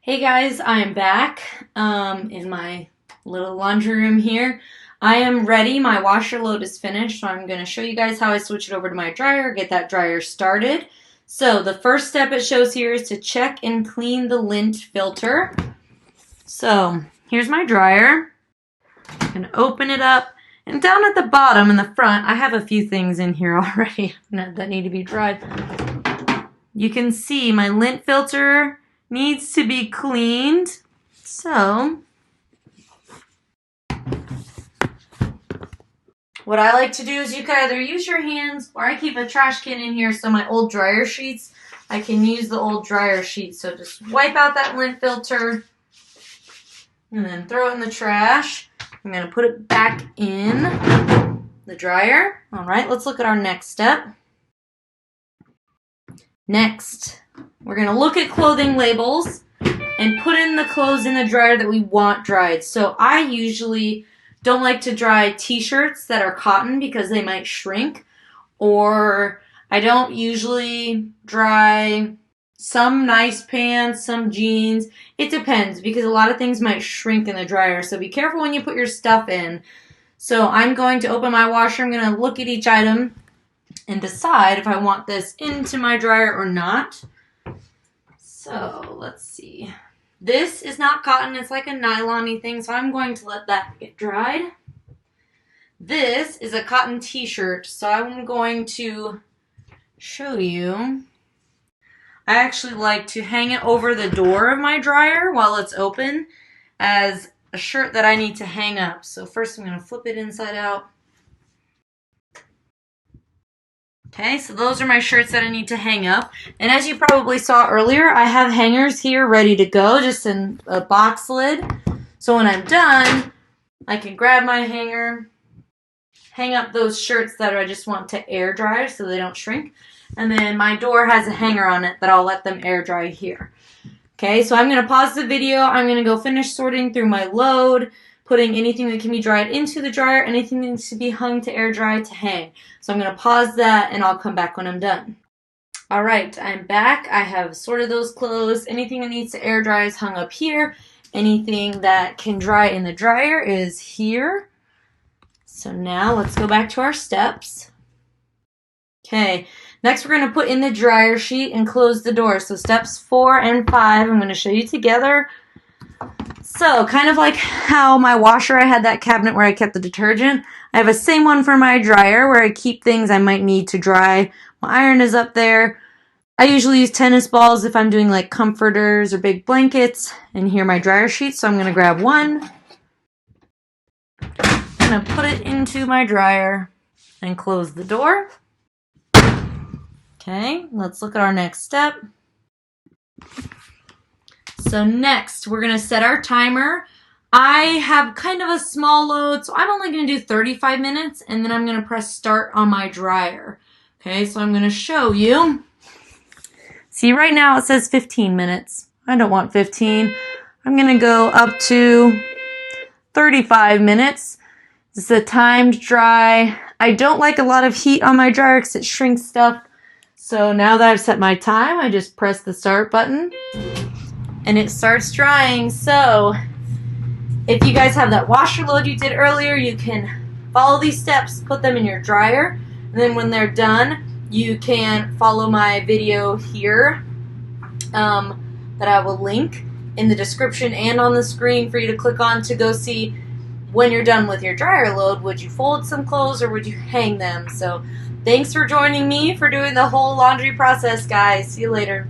Hey guys, I'm back in my little laundry room here. I am ready. My washer load is finished, so I'm going to show you guys how I switch it over to my dryer, get that dryer started. So the first step it shows here is to check and clean the lint filter. So here's my dryer. I'm going to open it up, and down at the bottom in the front, I have a few things in here already that need to be dried. You can see my lint filter needs to be cleaned. So what I like to do is you can either use your hands, or I keep a trash can in here, so my old dryer sheets, I can use the old dryer sheets. So just wipe out that lint filter and then throw it in the trash. I'm going to put it back in the dryer. All right, let's look at our next step. Next, we're going to look at clothing labels and put in the clothes in the dryer that we want dried. So I usually don't like to dry t-shirts that are cotton because they might shrink, or I don't usually dry some nice pants, some jeans. It depends because a lot of things might shrink in the dryer, so be careful when you put your stuff in. So I'm going to open my washer. I'm going to look at each item and decide if I want this into my dryer or not. So let's see. This is not cotton, it's like a nylon-y thing, so I'm going to let that get dried. This is a cotton t-shirt, so I'm going to show you. I actually like to hang it over the door of my dryer while it's open as a shirt that I need to hang up. So first I'm going to flip it inside out. Okay, so those are my shirts that I need to hang up. And as you probably saw earlier, I have hangers here ready to go, just in a box lid. So when I'm done, I can grab my hanger, hang up those shirts that I just want to air dry so they don't shrink. And then my door has a hanger on it that I'll let them air dry here. Okay, so I'm going to pause the video. I'm going to go finish sorting through my load, putting anything that can be dried into the dryer, anything that needs to be hung to air dry to hang. So I'm going to pause that and I'll come back when I'm done. All right, I'm back. I have sorted those clothes. Anything that needs to air dry is hung up here. Anything that can dry in the dryer is here. So now let's go back to our steps. Okay, next we're going to put in the dryer sheet and close the door. So steps 4 and 5, I'm going to show you together. So kind of like how my washer, I had that cabinet where I kept the detergent. I have a same one for my dryer where I keep things I might need to dry. My iron is up there. I usually use tennis balls if I'm doing like comforters or big blankets. And here are my dryer sheets. So I'm going to grab one. I'm going to put it into my dryer and close the door. Okay, let's look at our next step. So next, we're going to set our timer. I have kind of a small load, so I'm only going to do 35 minutes, and then I'm going to press start on my dryer. Okay, so I'm going to show you. See, right now it says 15 minutes. I don't want 15. I'm going to go up to 35 minutes. This is a timed dry. I don't like a lot of heat on my dryer because it shrinks stuff. So now that I've set my time, I just press the start button. And it starts drying. So if you guys have that washer load you did earlier, you can follow these steps, put them in your dryer, and then when they're done, you can follow my video here that I will link in the description and on the screen for you to click on to go see when you're done with your dryer load. Would you fold some clothes or would you hang them? So thanks for joining me for doing the whole laundry process, guys. See you later.